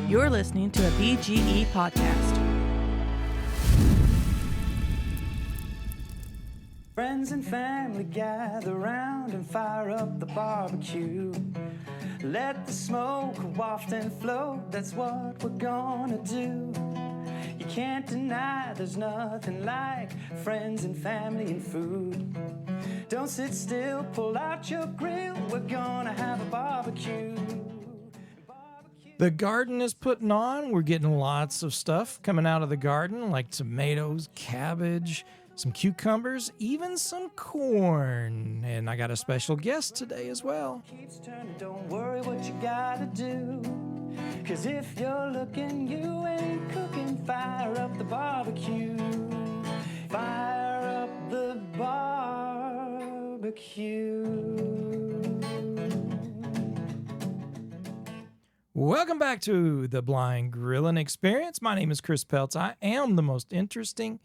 You're listening to a BGE podcast. Friends and family gather round and fire up the barbecue. Let the smoke waft and float, that's what we're gonna do. You can't deny there's nothing like friends and family and food. Don't sit still, pull out your grill, we're gonna have a barbecue. The garden is putting on. We're getting lots of stuff coming out of the garden, like tomatoes, cabbage, some cucumbers, even some corn. And I got a special guest today as well. Keeps turning, don't worry what you gotta do. Cause if you're looking, you ain't cooking. Fire up the barbecue. Fire up the barbecue. Welcome back to the Blind Grilling Experience. My name is Chris Peltz. I am the most interesting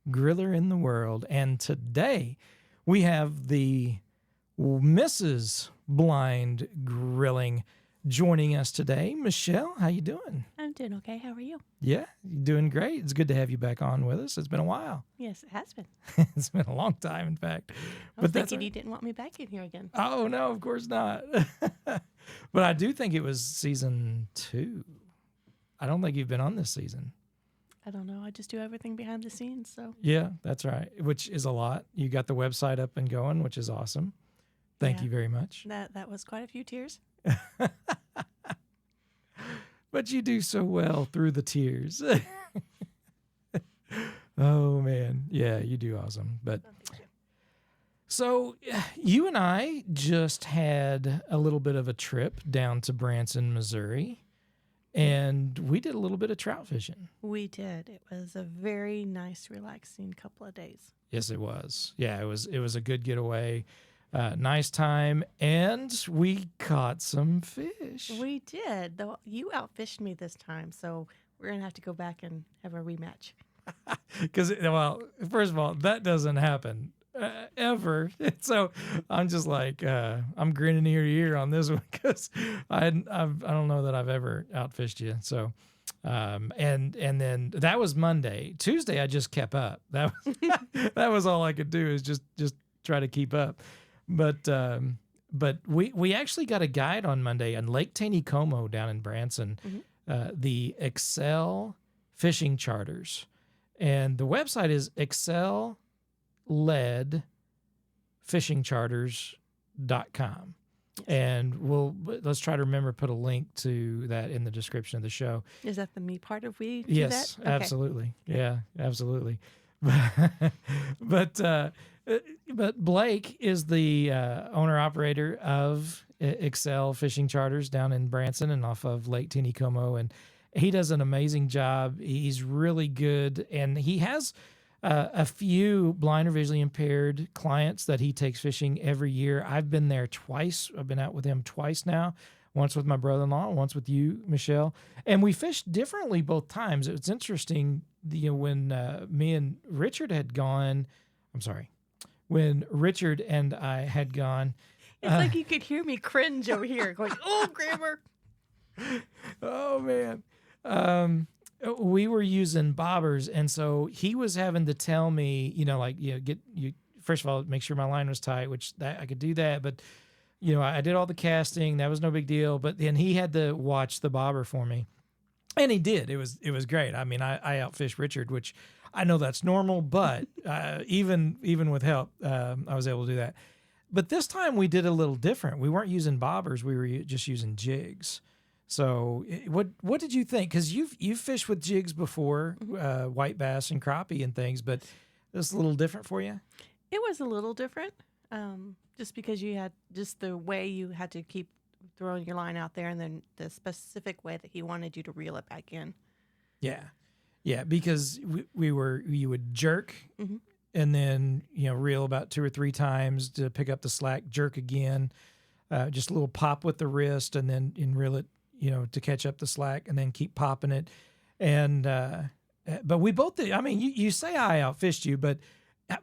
griller in the world. And today we have the Mrs. Blind Grilling joining us today. Michelle, how you doing? I'm doing okay. How are you? Yeah, you're doing great. It's good to have you back on with us. It's been a while. Yes, it has been. It's been a long time, in fact. I was thinking you didn't want me back in here again. Oh, no, of course not. But I do think it was season 2. I don't think you've been on this season. I don't know. I just do everything behind the scenes, so. Yeah, that's right, which is a lot. You got the website up and going, which is awesome. Thank you very much. That was quite a few tears. But you do so well through the tears. Oh, man. Yeah, you do awesome. But Thank you. so you and I just had a little bit of a trip down to Branson, Missouri, and we did a little bit of trout fishing. We did. It was a very nice, relaxing couple of days. Yes, it was. Yeah, it was a good getaway. Nice time, and we caught some fish. We did, though you outfished me this time, so we're going to have to go back and have a rematch. Because, well, first of all, that doesn't happen ever. So I'm just like, I'm grinning ear to ear on this one because I don't know that I've ever outfished you. So, and then that was Monday. Tuesday, I just kept up. That was, that was all I could do is just try to keep up. But we actually got a guide on Monday on Lake Taneycomo down in Branson, the Excel Fishing Charters. And the website is excelledfishingcharters.com. Yes. And let's try to remember to put a link to that in the description of the show. Is that the me part of we do yes, that? Okay. Absolutely. Yeah, absolutely. But Blake is the owner-operator of Excel Fishing Charters down in Branson and off of Lake Taneycomo, and he does an amazing job. He's really good, and he has a few blind or visually impaired clients that he takes fishing every year. I've been there twice. I've been out with him twice now, once with my brother-in-law, once with you, Michelle, and we fished differently both times. It's interesting, when me and Richard had gone, when Richard and I had gone. It's like you could hear me cringe over here going, oh, grammar. Oh, man. We were using bobbers, and so he was having to tell me, first of all, make sure my line was tight, which I could do that, but, I did all the casting. That was no big deal, but then he had to watch the bobber for me. And he did. It was great. I mean, I outfished Richard, which I know that's normal, but even with help, I was able to do that. But this time we did a little different. We weren't using bobbers. We were just using jigs. So what did you think? Because you've fished with jigs before, white bass and crappie and things, but this is a little different for you? It was a little different, just because you had just the way you had to keep throwing your line out there and then the specific way that he wanted you to reel it back in. Yeah. Yeah, because you would jerk and then, reel about 2 or 3 times to pick up the slack, jerk again, just a little pop with the wrist and then reel it, to catch up the slack and then keep popping it. And, but we both did. I mean, you say I outfished you, but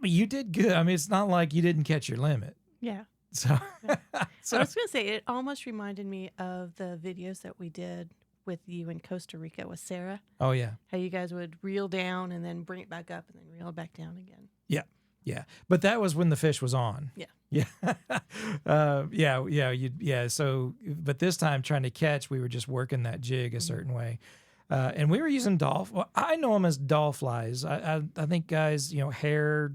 you did good. I mean, it's not like you didn't catch your limit. Yeah. So, I was going to say, it almost reminded me of the videos that we did with you in Costa Rica with Sarah. Oh yeah. How you guys would reel down and then bring it back up and then reel it back down again. Yeah. Yeah. But that was when the fish was on. Yeah. Yeah. Yeah. So, but this time trying to catch, we were just working that jig a certain way. And we were using well, I know them as doll flies. I think guys, hair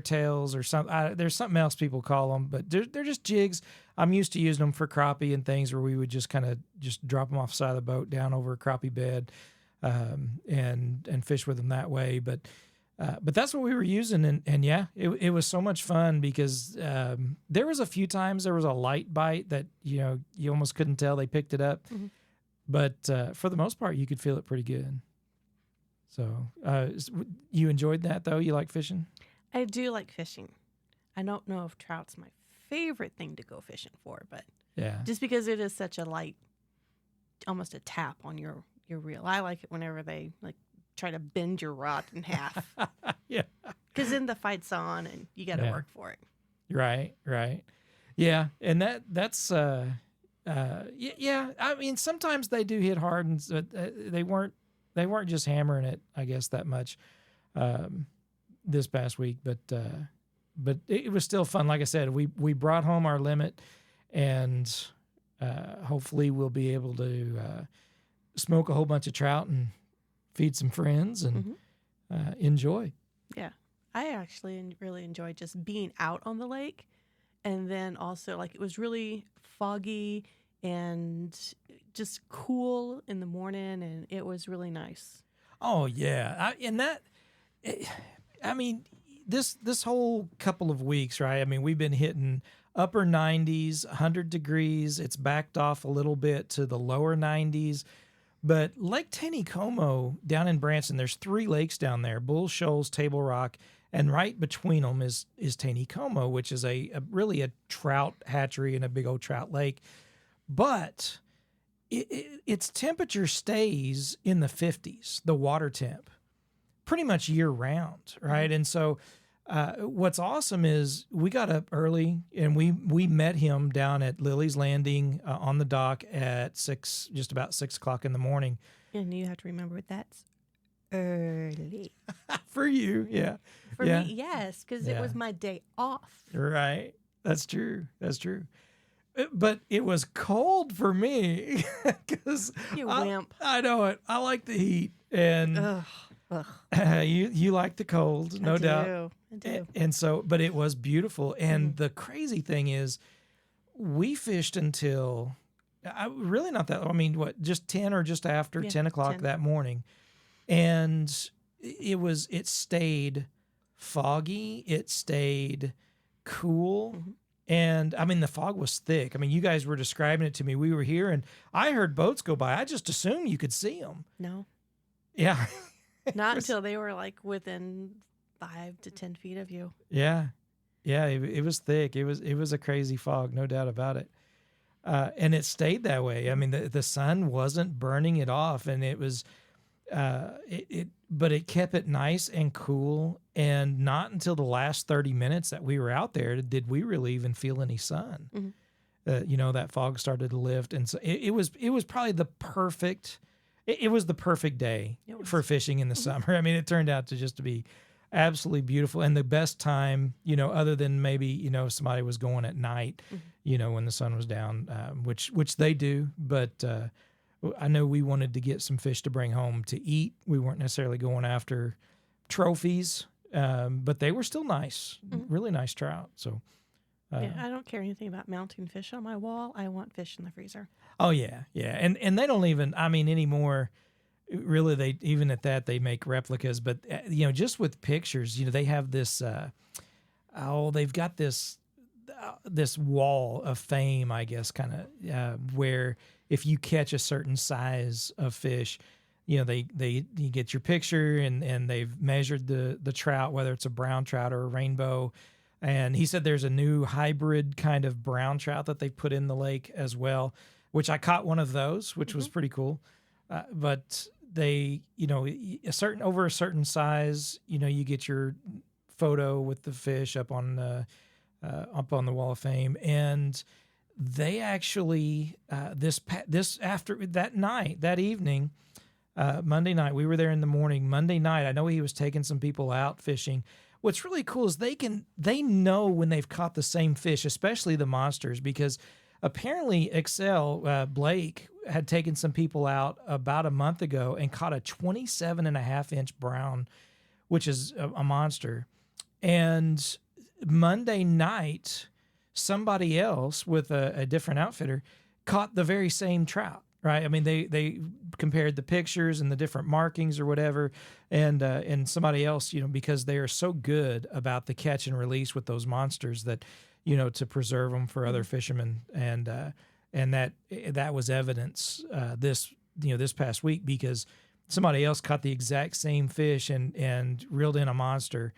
tails or something. There's something else people call them, but they're just jigs. I'm used to using them for crappie and things where we would just kind of just drop them off the side of the boat down over a crappie bed, and fish with them that way. But that's what we were using. And yeah, it was so much fun because there was a few times there was a light bite that, you almost couldn't tell they picked it up. Mm-hmm. But for the most part, you could feel it pretty good. So you enjoyed that, though? You like fishing? I do like fishing. I don't know if trout's my favorite thing to go fishing for, but yeah, just because it is such a light, almost a tap on your reel. I like it whenever they try to bend your rod in half. Yeah, because then the fight's on and you got to work for it. Right. Yeah, and that's yeah. I mean, sometimes they do hit hard, and they weren't just hammering it, I guess, that much this past week, but it was still fun. Like I said, we brought home our limit, and hopefully we'll be able to smoke a whole bunch of trout and feed some friends and enjoy. Yeah, I actually really enjoyed just being out on the lake, and then also it was really foggy and just cool in the morning, and it was really nice. Oh yeah, this whole couple of weeks, right? I mean, we've been hitting upper 90s, 100 degrees. It's backed off a little bit to the lower 90s. But Lake Taneycomo down in Branson, there's 3 lakes down there, Bull Shoals, Table Rock, and right between them is Taneycomo, which is really a trout hatchery and a big old trout lake. But its temperature stays in the 50s, the water temp, pretty much year round, right? And so what's awesome is we got up early and we met him down at Lily's Landing on the dock at just about 6 o'clock in the morning. And you have to remember that's early. For you, yeah. For me, yes, because it was my day off. Right. That's true. But it was cold for me because you wimp. I know it. I like the heat, and you like the cold, no doubt. I do. And so, but it was beautiful. And the crazy thing is, we fished until really not that. I mean, just 10 or just after 10 o'clock 10. that morning, and it stayed foggy. It stayed cool. Mm-hmm. And I mean, the fog was thick. I mean, you guys were describing it to me. We were here and I heard boats go by. I just assumed you could see them. No. Yeah. Not until they were within 5 to 10 feet of you. Yeah. Yeah. It was thick. It was a crazy fog, no doubt about it. And it stayed that way. I mean, the sun wasn't burning it off, and it was, but it kept it nice and cool. And not until the last 30 minutes that we were out there did we really even feel any sun. Mm-hmm. That fog started to lift, and so it was probably the perfect. It was the perfect day for fishing in the summer. I mean, it turned out to be absolutely beautiful, and the best time, other than maybe somebody was going at night, when the sun was down, which they do, but. I know we wanted to get some fish to bring home to eat. We weren't necessarily going after trophies, but they were still nice, really nice trout. So, I don't care anything about mounting fish on my wall. I want fish in the freezer. Oh yeah, and they don't even. I mean, anymore. Really, they even at that they make replicas, but just with pictures, they have this. They've got this wall of fame, I guess, kind of where. If you catch a certain size of fish, you get your picture and they've measured the trout, whether it's a brown trout or a rainbow. And he said there's a new hybrid kind of brown trout that they put in the lake as well, which I caught one of those, which was pretty cool. But they, over a certain size, you get your photo with the fish up on the Wall of Fame. And they actually this after that night, that evening, Monday night, we were there in the morning. Monday night, I know he was taking some people out fishing. What's really cool is they know when they've caught the same fish, especially the monsters, because apparently Excel Blake had taken some people out about a month ago and caught a 27.5-inch brown, which is a monster. And Monday night, somebody else with a different outfitter caught the very same trout, right? I mean, they compared the pictures and the different markings or whatever, and somebody else, because they are so good about the catch and release with those monsters that, to preserve them for other fishermen, and that was evidence this past week, because somebody else caught the exact same fish and reeled in a monster.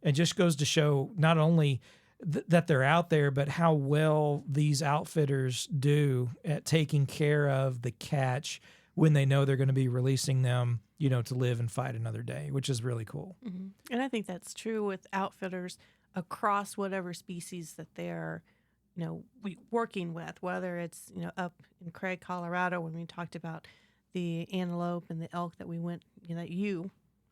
It just goes to show not only that they're out there, but how well these outfitters do at taking care of the catch when they know they're going to be releasing them, to live and fight another day, which is really cool. Mm-hmm. And I think that's true with outfitters across whatever species that they're, working with, whether it's, up in Craig, Colorado, when we talked about the antelope and the elk that we went,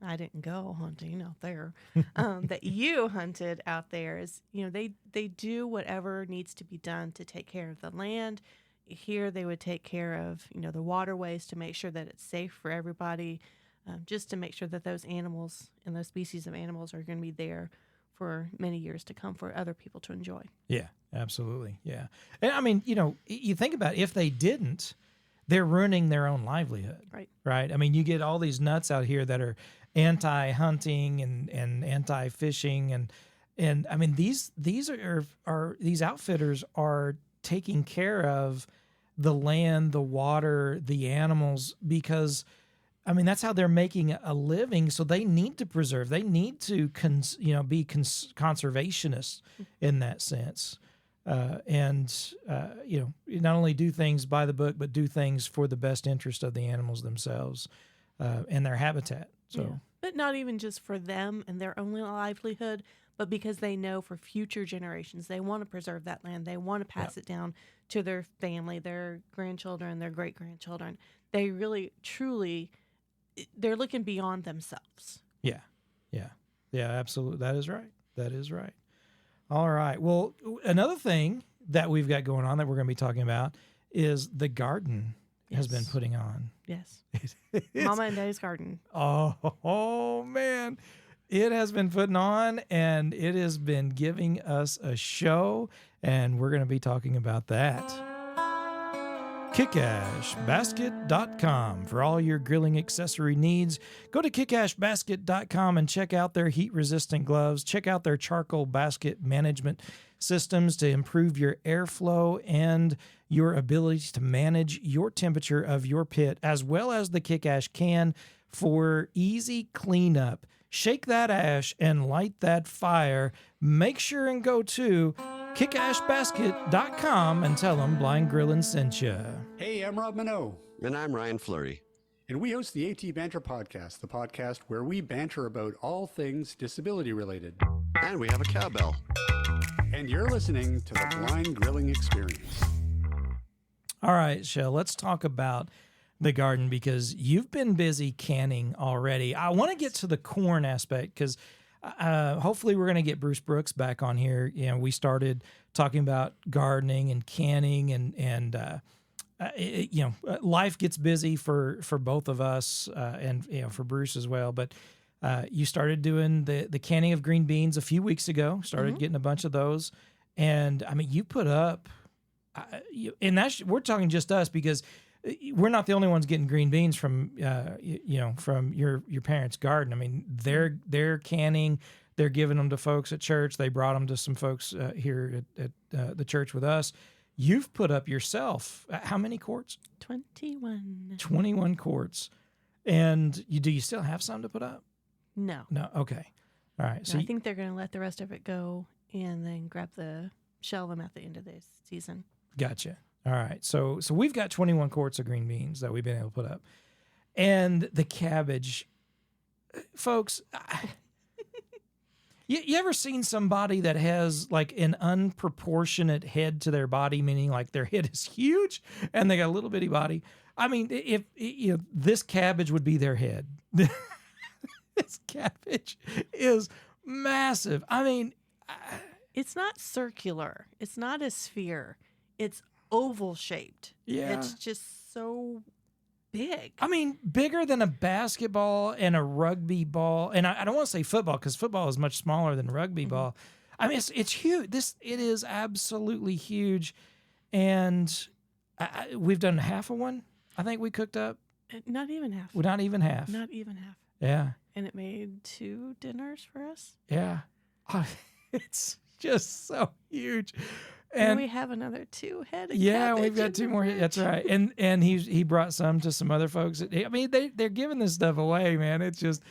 I didn't go hunting out there, that you hunted out there is, they do whatever needs to be done to take care of the land. Here they would take care of, the waterways to make sure that it's safe for everybody, just to make sure that those animals and those species of animals are going to be there for many years to come for other people to enjoy. Yeah, absolutely. Yeah. And I mean, you think about it, if they didn't, they're ruining their own livelihood. Right. I mean, you get all these nuts out here that are anti-hunting and anti-fishing, and I mean these are these outfitters are taking care of the land, the water, the animals, because I mean that's how they're making a living. So they need to preserve. They need to be conservationists in that sense, and not only do things by the book, but do things for the best interest of the animals themselves and their habitat. So, yeah. But not even just for them and their own livelihood, but because they know for future generations, they want to preserve that land. They want to pass it down to their family, their grandchildren, their great-grandchildren. They really, truly, they're looking beyond themselves. Yeah, absolutely. That is right. All right. Well, another thing that we've got going on that we're going to be talking about is the garden has been putting on. Yes. Mama and Daddy's garden. Oh, man. It has been putting on, and it has been giving us a show, and we're going to be talking about that. KickAshBasket.com for all your grilling accessory needs. Go to KickAshBasket.com and check out their heat-resistant gloves. Check out their charcoal basket management systems to improve your airflow and your ability to manage your temperature of your pit, as well as the Kick Ash can for easy cleanup. Shake that ash and light that fire. Make sure and go to KickAshBasket.com and tell them Blind Grillin' sent you. Hey, I'm Rob Minot. And I'm Ryan Fleury. And we host the AT Banter Podcast, the podcast where we banter about all things disability related. And we have a cowbell. And you're listening to the Blind Grilling Experience. All right, Shell, let's talk about the garden because you've been busy canning already. I want to get to the corn aspect because hopefully we're going to get Bruce Brooks back on here. We started talking about gardening and canning and life gets busy for both of us and for Bruce as well. But you started doing the canning of green beans a few weeks ago, started getting a bunch of those. And I mean, you put up, and we're talking just us because we're not the only ones getting green beans from from your parents' garden. I mean, they're canning, they're giving them to folks at church. They brought them to some folks here at the church with us. You've put up yourself how many quarts? 21. 21 quarts. And do you still have some to put up? No. Okay. All right. So I think they're going to let the rest of it go and then shell them at the end of the season. Gotcha. All right. So we've got 21 quarts of green beans that we've been able to put up. And the cabbage, folks, You ever seen somebody that has like an unproportionate head to their body, meaning like their head is huge and they got a little bitty body? I mean, if you know, this cabbage would be their head. This cabbage is massive. I mean, It's not circular. It's not a sphere. It's oval shaped. Yeah. It's just so big. I mean, bigger than a basketball and a rugby ball. And I don't want to say football because football is much smaller than rugby ball. I mean, it's huge. It is absolutely huge. And we've done half of one. I think we cooked up. Not even half. Well, not even half. Not even half. Yeah. And it made 2 dinners for us. Yeah. It's just so huge. And we have another 2 head of Yeah, we've cabbage got in 2 the more. fridge. That's right. And he brought some to some other folks. I mean, they're giving this stuff away, man. It's just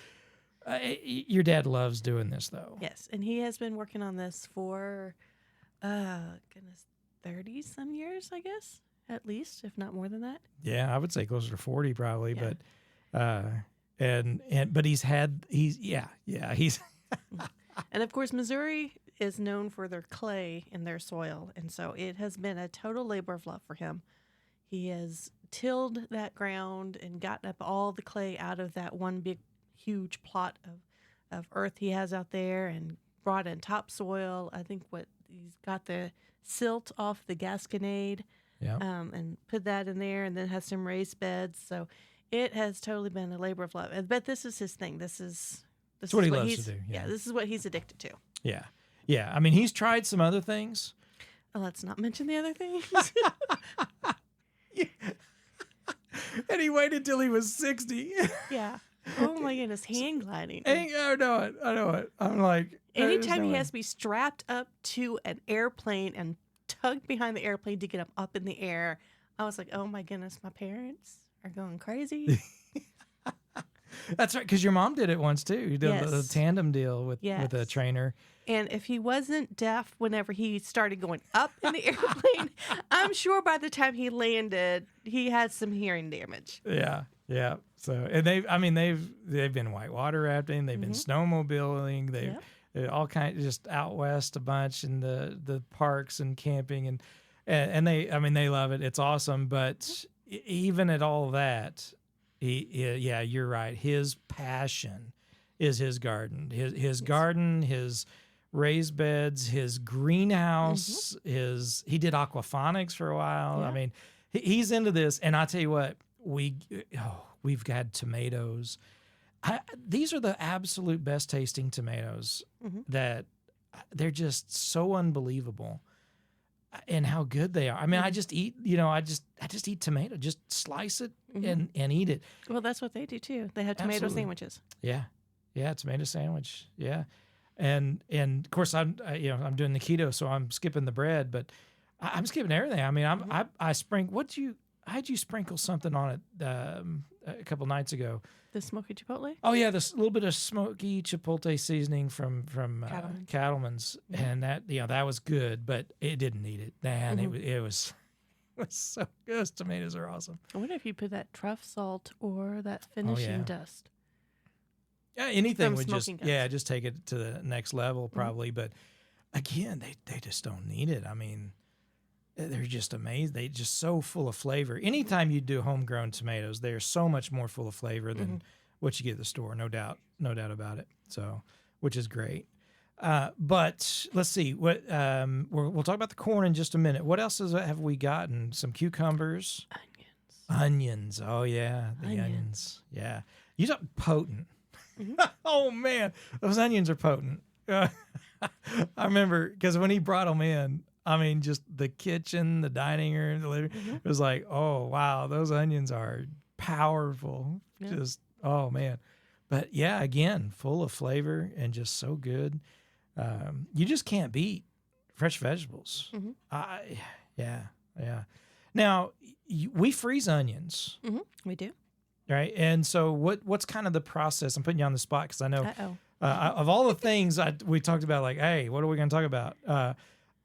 your dad loves doing this though. Yes, and he has been working on this for, goodness, 30 some years, I guess, at least, if not more than that. Yeah, I would say closer to 40 probably, Yeah. but he's And of course, Missouri is known for their clay in their soil, and so it has been a total labor of love for him. He has tilled that ground and gotten up all the clay out of that one big, huge plot of earth he has out there, and brought in topsoil. I think he's got the silt off the Gasconade, yeah. and put that in there, and then has some raised beds. So it has totally been a labor of love. But this is his thing. This is what he loves he's, to do, yeah. This is what he's addicted to. Yeah. Yeah. I mean, he's tried some other things. Let's not mention the other things. And he waited till he was 60. Yeah. Oh my goodness, hang gliding. I know it. I'm like, Anytime he has to be strapped up to an airplane and tugged behind the airplane to get him up in the air, I was like, oh my goodness, my parents are going crazy. That's right, because your mom did it once too. You did the Yes. tandem deal with a Yes. trainer. And if he wasn't deaf whenever he started going up in the airplane, I'm sure by the time he landed, he had some hearing damage. Yeah, yeah. So, and they've been whitewater rafting, they've been snowmobiling, they're all kinds, just out west a bunch in the parks and camping, and they love it. It's awesome. But even at all that, you're right. His passion is his garden, his garden, his raised beds, his greenhouse, he did aquaponics for a while. Yeah. I mean, he's into this. And I tell you what, we've got tomatoes. These are the absolute best tasting tomatoes that they're just so unbelievable and how good they are. I mean, I just eat, I just eat tomato, just slice it and eat it. Well, that's what they do too. They have tomato Absolutely. sandwiches. Yeah. Yeah. Tomato sandwich. Yeah. And of course I'm doing the keto, so I'm skipping the bread, but I'm skipping everything. I mean, I sprinkle, how'd you sprinkle something on it a couple nights ago? The smoky chipotle? Oh yeah, this little bit of smoky chipotle seasoning from Cattleman's, and that was good, but it didn't need it. Man, it was so good. Those tomatoes are awesome. I wonder if you put that truff salt or that finishing dust. Yeah, anything From would just smoking guns. just take it to the next level probably. But again, they just don't need it. I mean, they're just amazing. They're just so full of flavor. Anytime you do homegrown tomatoes, they're so much more full of flavor than what you get at the store. No doubt about it. So, which is great. But let's see. What we'll talk about the corn in just a minute. What else have we gotten? Some cucumbers, onions. Oh yeah, the onions. Yeah, you talk potent. Oh man, those onions are potent. I remember because when he brought them in, I mean, just the kitchen, the dining room, the living room, it was like, oh wow, those onions are powerful. Yeah. Just oh man, but yeah, again, full of flavor and just so good. You just can't beat fresh vegetables. Yeah. Now we freeze onions. We do. Right. And so what's kind of the process? I'm putting you on the spot because I know of all the things we talked about, like, hey, what are we going to talk about?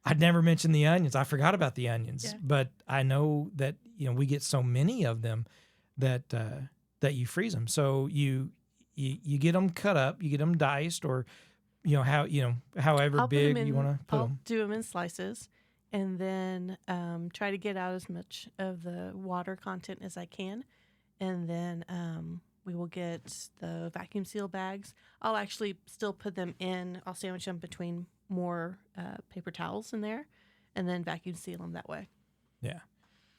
I'd never mentioned the onions. I forgot about the onions, but I know that, we get so many of them that you freeze them. So you get them cut up, you get them diced or, however I'll put 'em big you want to put I'll them. do them in slices, and then try to get out as much of the water content as I can, and then we will get the vacuum seal bags. I'll actually still put them in. I'll sandwich them between more paper towels in there, and then vacuum seal them that way. Yeah,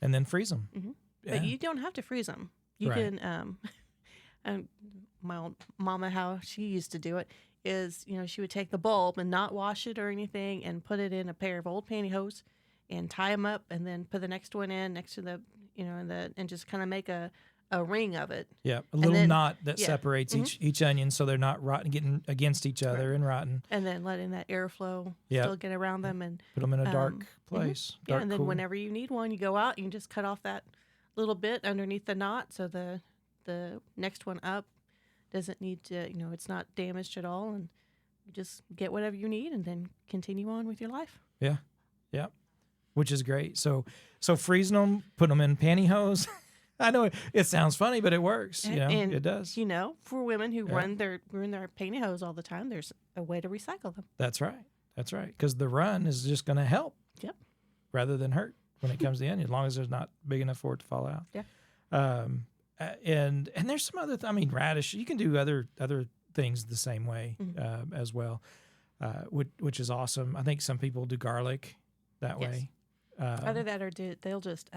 and then freeze them. Mm-hmm. Yeah. But you don't have to freeze them. You Right. can. My old mama, how she used to do it is, she would take the bulb and not wash it or anything, and put it in a pair of old pantyhose, and tie them up, and then put the next one in next to the, and just kind of make a ring of it. Yeah, a little then- knot that yeah. separates each onion, so they're not rotten, getting against each other and rotten. And then letting that airflow Yep. still get around them, and Put them in a dark mhm. place. yeah, Dark, and then cool. whenever you need one, you go out, you can just cut off that little bit underneath the knot, so the next one up doesn't need to, it's not damaged at all, and you just get whatever you need, and then continue on with your life. Yeah, which is great. So freezing them, putting them in pantyhose. I know it sounds funny, but it works. And, It does. For women who Yeah. run their pantyhose all the time, there's a way to recycle them. That's right. Because the run is just going to help. Yep. Rather than hurt when it comes to the onion, as long as there's not big enough for it to fall out. Yeah. And there's some other. Radish. You can do other things the same way as well, which is awesome. I think some people do garlic that Yes. way. Either that, or they'll just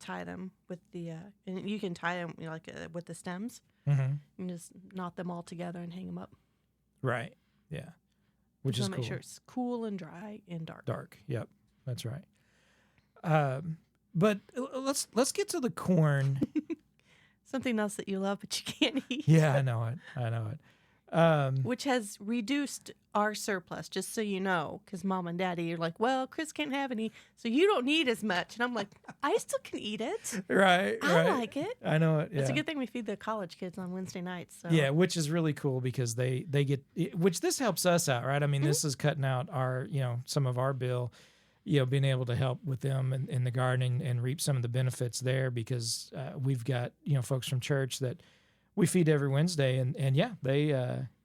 tie them with the, and you can tie them with the stems. Mm-hmm. You just knot them all together and hang them up. Right. Yeah. Which Just is wanna cool. make sure it's cool and dry and dark. Dark. Yep. That's right. But let's get to the corn. Something else that you love but you can't eat. Yeah, I know it. Which has reduced our surplus, just so you know, because Mom and Daddy are like, well, Chris can't have any, so you don't need as much. And I'm like, I still can eat it. Right. I like it. I know it. Yeah. It's a good thing we feed the college kids on Wednesday nights. So. Yeah, which is really cool because they get, which this helps us out, right? I mean, this is cutting out our, some of our bill, being able to help with them in the garden and reap some of the benefits there because we've got, folks from church that we feed every Wednesday and yeah, they,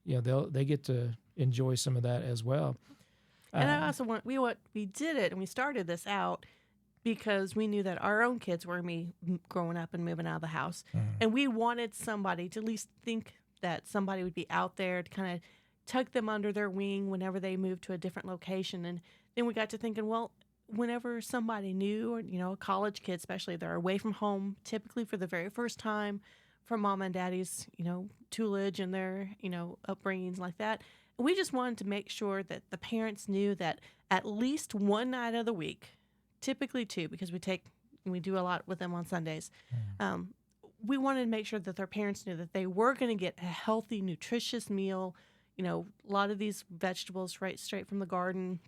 they get to enjoy some of that as well. And I also we did it and we started this out because we knew that our own kids were growing up and moving out of the house. And we wanted somebody to at least think that somebody would be out there to kind of tuck them under their wing whenever they moved to a different location. And then we got to thinking, well, whenever somebody new or, a college kid, especially, they're away from home, typically for the very first time from Mom and Daddy's, tutelage and their, upbringings like that. And we just wanted to make sure that the parents knew that at least one night of the week, typically two, because we do a lot with them on Sundays. We wanted to make sure that their parents knew that they were going to get a healthy, nutritious meal. A lot of these vegetables right straight from the garden,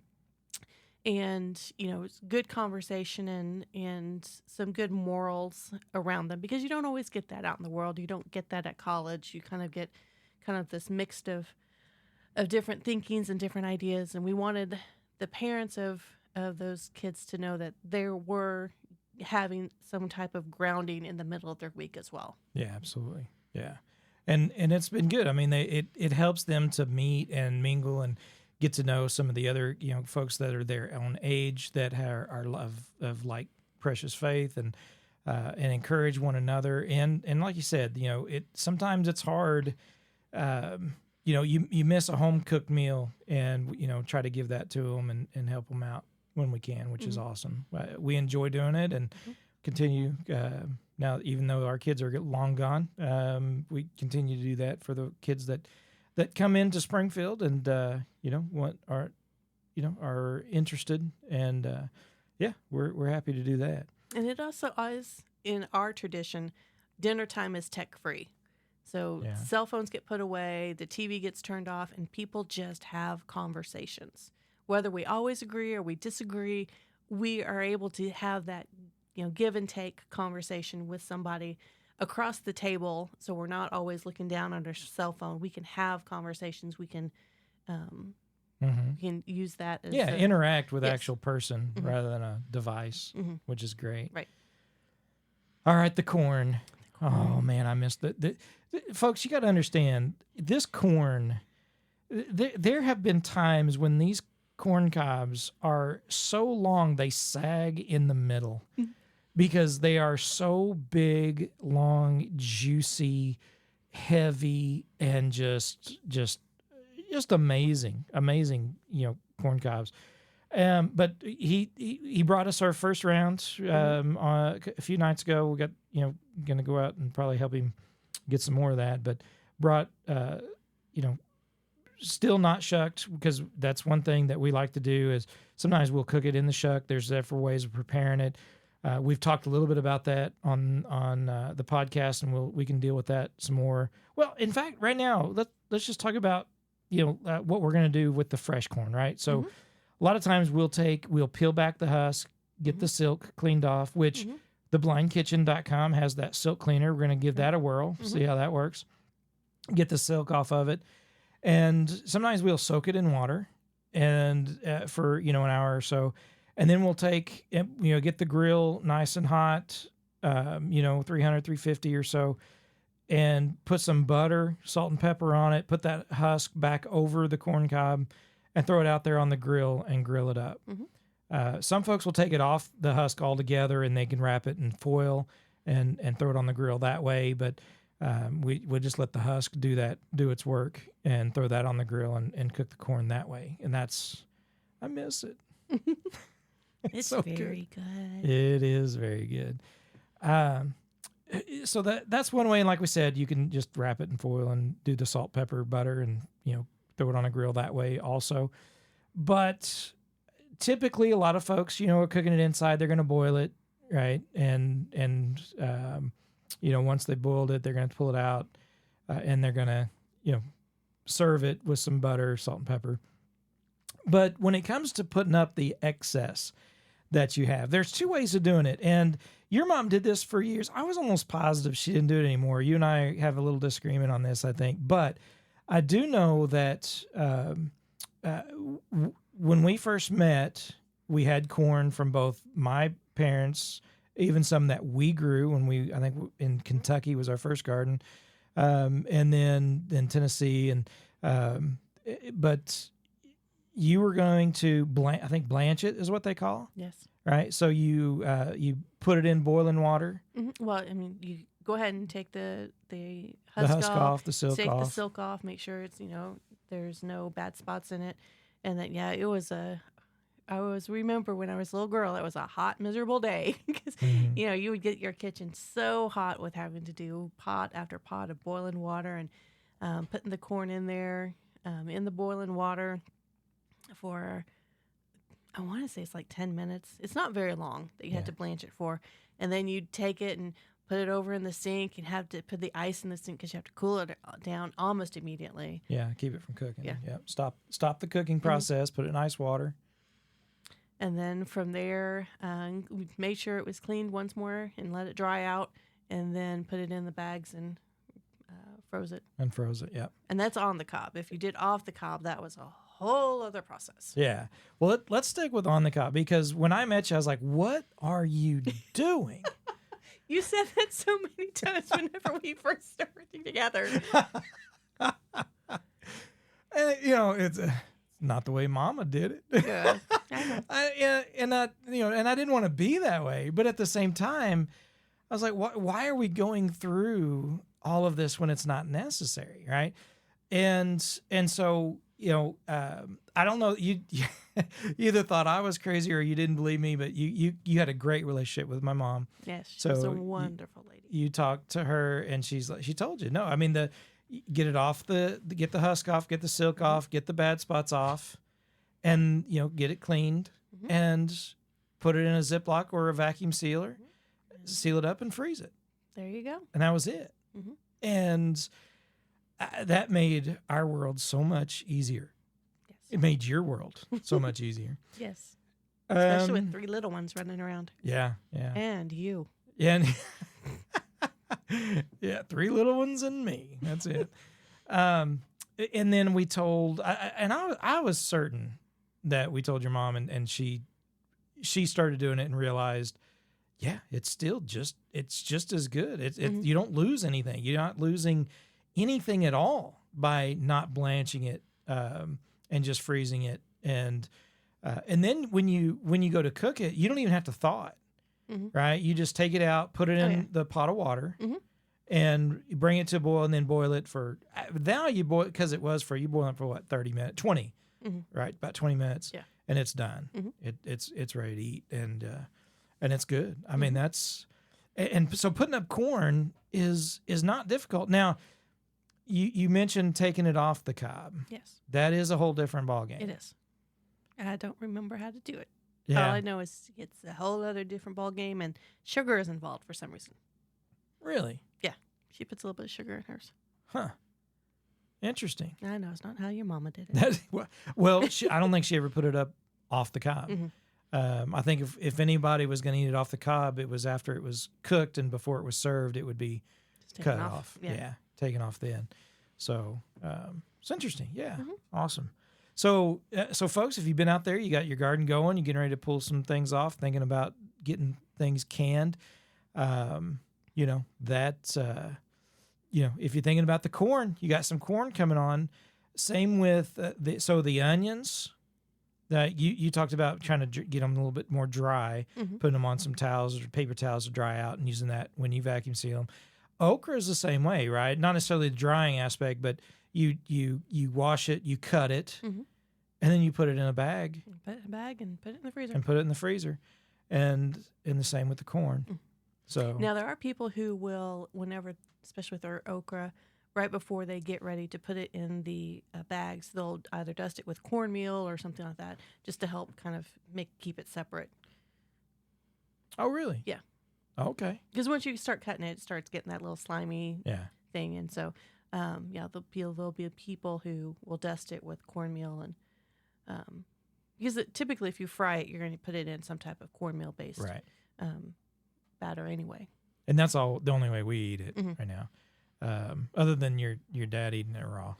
and it's good conversation and some good morals around them, because you don't always get that out in the world. You don't get that at college. You kind of get this mixed of different thinkings and different ideas. And we wanted the parents of those kids to know that they were having some type of grounding in the middle of their week as well. Yeah, absolutely. Yeah. And it's been good. I mean, it helps them to meet and mingle and get to know some of the other, folks that are their own age that are of like precious faith and encourage one another. And like you said, sometimes it's hard. You miss a home cooked meal and, try to give that to them and help them out when we can, which is awesome. We enjoy doing it and continue. Now, even though our kids are long gone, we continue to do that for the kids that come into Springfield and, are interested. And, we're happy to do that. And it also is, in our tradition, dinner time is tech free. So cell phones get put away, the TV gets turned off, and people just have conversations. Whether we always agree or we disagree, we are able to have that, give and take conversation with somebody across the table. So we're not always looking down on our cell phone. We can have conversations. We can use that as interact with yes. actual person rather than a device, which is great. Right. All right, the corn. Oh man, I missed it. Folks, you got to understand this corn. there have been times when these corn cobs are so long they sag in the middle because they are so big, long, juicy, heavy, and just amazing, corn cobs. But he brought us our first round a few nights ago. We got going to go out and probably help him get some more of that. But brought still not shucked, because that's one thing that we like to do is sometimes we'll cook it in the shuck. There's several ways of preparing it. We've talked a little bit about that on the podcast, and we can deal with that some more. Well, in fact, right now let's just talk about what we're going to do with the fresh corn, right? So a lot of times we'll peel back the husk, get the silk cleaned off, which the blindkitchen.com has that silk cleaner. We're going to give that a whirl, see how that works. Get the silk off of it. And sometimes we'll soak it in water and for an hour or so. And then we'll take, get the grill nice and hot, 300, 350 or so, and put some butter, salt and pepper on it, put that husk back over the corn cob and throw it out there on the grill and grill it up. Some folks will take it off the husk altogether and they can wrap it in foil and throw it on the grill that way. But we'll just let the husk do its work and throw that on the grill and cook the corn that way. And I miss it. It's so very good. It is very good. So that's one way. And like we said, you can just wrap it in foil and do the salt, pepper, butter, and throw it on a grill that way also. But typically a lot of folks, are cooking it inside. They're going to boil it, right? And once they boiled it, they're going to pull it out and they're going to, serve it with some butter, salt, and pepper. But when it comes to putting up the excess that you have, there's two ways of doing it. And your mom did this for years. I was almost positive she didn't do it anymore. You and I have a little disagreement on this, I think. But I do know that when we first met, we had corn from both my parents, even some that we grew when I think in Kentucky was our first garden, and then Tennessee, but you were going to blanch it is what they call. Yes. Right. So you put it in boiling water. Well, I mean, you go ahead and take the Husk husk off, the silk take off. the silk off, make sure it's there's no bad spots in it, and then it was remember when I was a little girl, it was a hot, miserable day because you would get your kitchen so hot with having to do pot after pot of boiling water and putting the corn in there in the boiling water for, I want to say it's like 10 minutes. It's not very long that you had to blanch it for. And then you'd take it and put it over in the sink and have to put the ice in the sink because you have to cool it down almost immediately. Yeah, keep it from cooking. Yeah. Stop the cooking process, put it in ice water. And then from there, we made sure it was cleaned once more and let it dry out, and then put it in the bags and froze it. And froze it, yeah. And that's on the cob. If you did off the cob, that was a whole other process. Yeah. Well, let's stick with on the cob, because when I met you, I was like, what are you doing? You said that so many times whenever we first started working together. And, it's not the way Mama did it. Yeah. I know. And I didn't want to be that way. But at the same time, I was like, why are we going through all of this when it's not necessary, right? And so, I don't know, you either thought I was crazy or you didn't believe me, but you had a great relationship with my mom. Yes, she was a wonderful lady. You talked to her and she told you, no, I mean, get it off get the husk off, get the silk off, get the bad spots off, and get it cleaned and put it in a Ziploc or a vacuum sealer, seal it up and freeze it. There you go. And that was it. And that made our world so much easier. Yes. It made your world so much easier. Yes. Especially with 3 little ones running around. Yeah. And you. Yeah. Yeah, 3 little ones and me. That's it. And then we told, I was certain that we told your mom, and she started doing it and realized, yeah, it's just as good. You don't lose anything. You're not losing anything at all by not blanching it and just freezing it. And then when you go to cook it, you don't even have to thaw it, right? You just take it out, put it in the pot of water, and you bring it to a boil, and then boil it for. Now you boil because it was for you boil it for what 30 minutes, 20, right? About 20 minutes, and it's done. It's ready to eat, and it's good. I mean that's. And so putting up corn is not difficult. Now, you mentioned taking it off the cob. Yes. That is a whole different ballgame. It is. I don't remember how to do it. Yeah. All I know is it's a whole other different ball game, and sugar is involved for some reason. Really? Yeah. She puts a little bit of sugar in hers. Huh. Interesting. I know. It's not how your mama did it. Well, I don't think she ever put it up off the cob. I think if anybody was going to eat it off the cob, it was after it was cooked and before it was served, it would be Just cut taken off. Yeah, taken off then. So it's interesting. Yeah, awesome. So folks, if you've been out there, you got your garden going, you're getting ready to pull some things off, thinking about getting things canned. If you're thinking about the corn, you got some corn coming on. Same with the onions. That you talked about trying to get them a little bit more dry, putting them on some towels or paper towels to dry out, and using that when you vacuum seal them. Okra is the same way, right? Not necessarily the drying aspect, but you wash it, you cut it, and then you put it in a bag. Put it in a bag and put it in the freezer. And put it in the freezer, and the same with the corn. So now there are people who will, whenever, especially with our okra, right before they get ready to put it in the bags, they'll either dust it with cornmeal or something like that, just to help kind of keep it separate. Oh, really? Yeah. Okay. Because once you start cutting it, it starts getting that little slimy thing, and so there'll be people who will dust it with cornmeal, and because typically if you fry it, you're going to put it in some type of cornmeal based batter anyway. And that's the only way we eat it right now. Other than your dad eating it raw.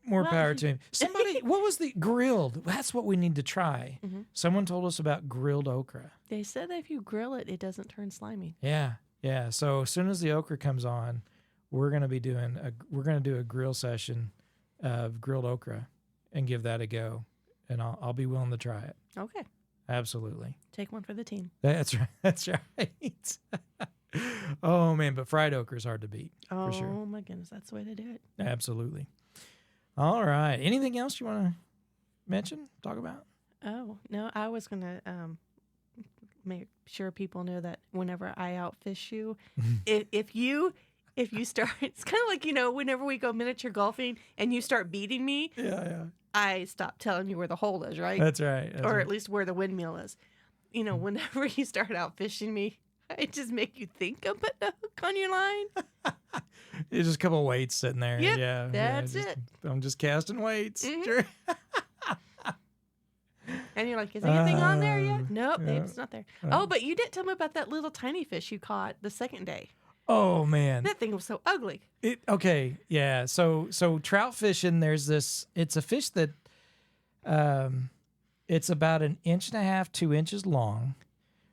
More power to him. Somebody, what was the grilled? That's what we need to try. Someone told us about grilled okra. They said that if you grill it, it doesn't turn slimy. Yeah. So as soon as the okra comes on, we're gonna do a grill session of grilled okra and give that a go, and I'll be willing to try it. Okay. Absolutely. Take one for the team. That's right. That's right. Oh man, but fried okra is hard to beat. Oh for sure. my goodness, that's the way to do it. Absolutely. All right. Anything else you want to mention? Talk about? Oh no, I was gonna make sure people know that whenever I outfish you, if you start, it's kind of like whenever we go miniature golfing and you start beating me, I stop telling you where the hole is, right? That's right. Or at least where the windmill is. Whenever you start out fishing me, I just make you think I'm putting a hook on your line. It's just a couple of weights sitting there. Yep, that's it. I'm just casting weights. Sure. And you're like, is anything on there yet? Nope, babe, it's not there. Oh, but you didn't tell me about that little tiny fish you caught the second day. Oh man, That thing was so ugly. Okay, yeah. So trout fishing. There's this. It's a fish that, it's about 1.5 inches, 2 inches long,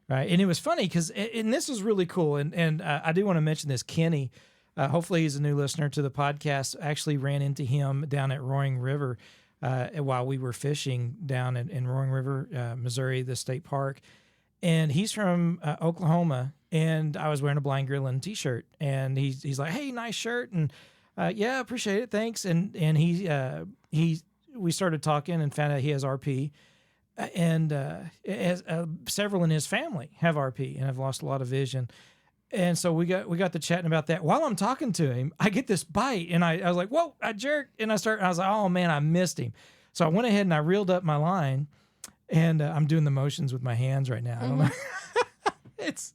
right? And it was funny because, and this was really cool. And I do want to mention this. Kenny, hopefully he's a new listener to the podcast. Actually ran into him down at Roaring River while we were fishing down in Roaring River, Missouri, the state park. And he's from Oklahoma, and I was wearing a Blind Grilling t-shirt, and he's like, "Hey, nice shirt," and yeah, appreciate it, thanks. And we started talking and found out he has RP, and several in his family have RP and have lost a lot of vision. And so we got to chatting about that. While I'm talking to him, I get this bite, and I was like, "Whoa!" I jerked, and I was like, "Oh man, I missed him." So I went ahead and I reeled up my line. And I'm doing the motions with my hands right now. I don't know. It's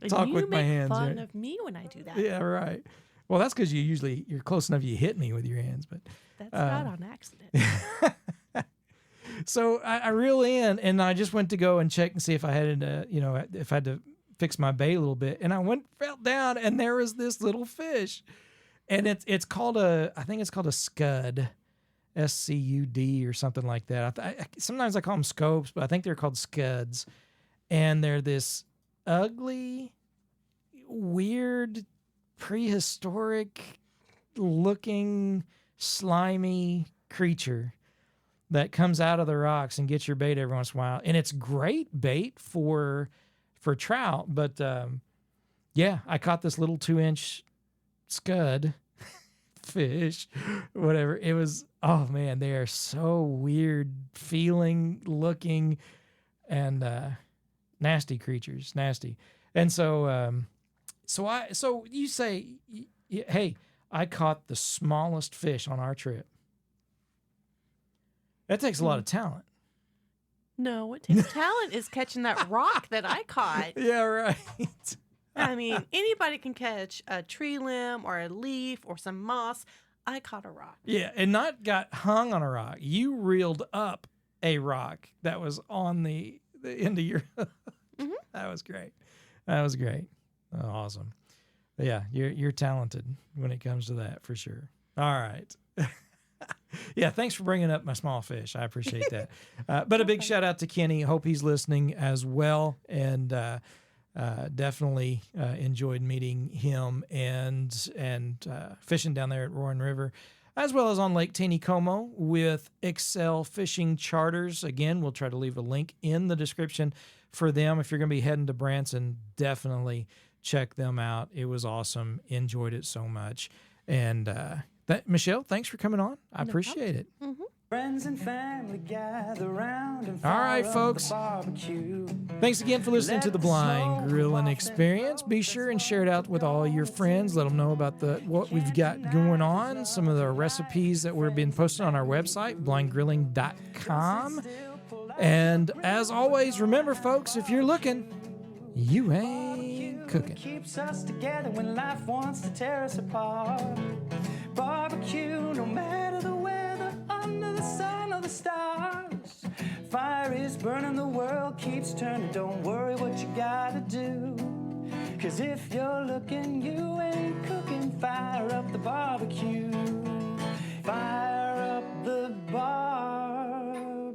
talk with my hands. You make fun right? of me when I do that. Yeah, right. Well, that's because you're close enough. You hit me with your hands, but that's not on accident. So I reel in, and I just went to go and check and see if I had if I had to fix my bait a little bit, and I fell down, and there was this little fish, and it's called I think it's called a scud. SCUD or something like that. Sometimes I call them scopes, but I think they're called scuds. And they're this ugly, weird, prehistoric looking slimy creature that comes out of the rocks and gets your bait every once in a while. And it's great bait for trout. But yeah, I caught this little 2-inch scud fish, whatever. It was, oh man, they are so weird feeling, looking, and nasty creatures, nasty. And so so you say, hey, I caught the smallest fish on our trip. That takes a lot of talent. No, what takes talent is catching that rock that I caught. Yeah, right. I mean, anybody can catch a tree limb or a leaf or some moss. I caught a rock. Yeah, and not got hung on a rock. You reeled up a rock that was on the end of your hook. Mhm. That was great. That was great. Oh, awesome. But yeah, you're talented when it comes to that for sure. All right. Yeah, thanks for bringing up my small fish. I appreciate that. But a big shout out to Kenny. Hope he's listening as well. And definitely enjoyed meeting him and fishing down there at Roaring River, as well as on Lake Taneycomo with Excel Fishing Charters. Again, we'll try to leave a link in the description for them. If you're going to be heading to Branson, definitely check them out. It was awesome. Enjoyed it so much. And Michelle, thanks for coming on. I appreciate it. Mm-hmm. Friends and family gather round and All right, fire up folks. the barbecue. Thanks again for listening to the Blind Grilling Experience. Be sure and share it out with all your friends. Let them know about what we've got going on, some of the recipes that we're being posted on our website, blindgrilling.com. And as always, remember, folks, if you're looking, you ain't cooking. Keeps us together when life wants to tear us apart. Barbecue, no matter the weather, under the sun or the stars. Fire is burning, the world keeps turning. Don't worry what you gotta do. 'Cause if you're looking, you ain't cooking. Fire up the barbecue. Fire up the barbecue.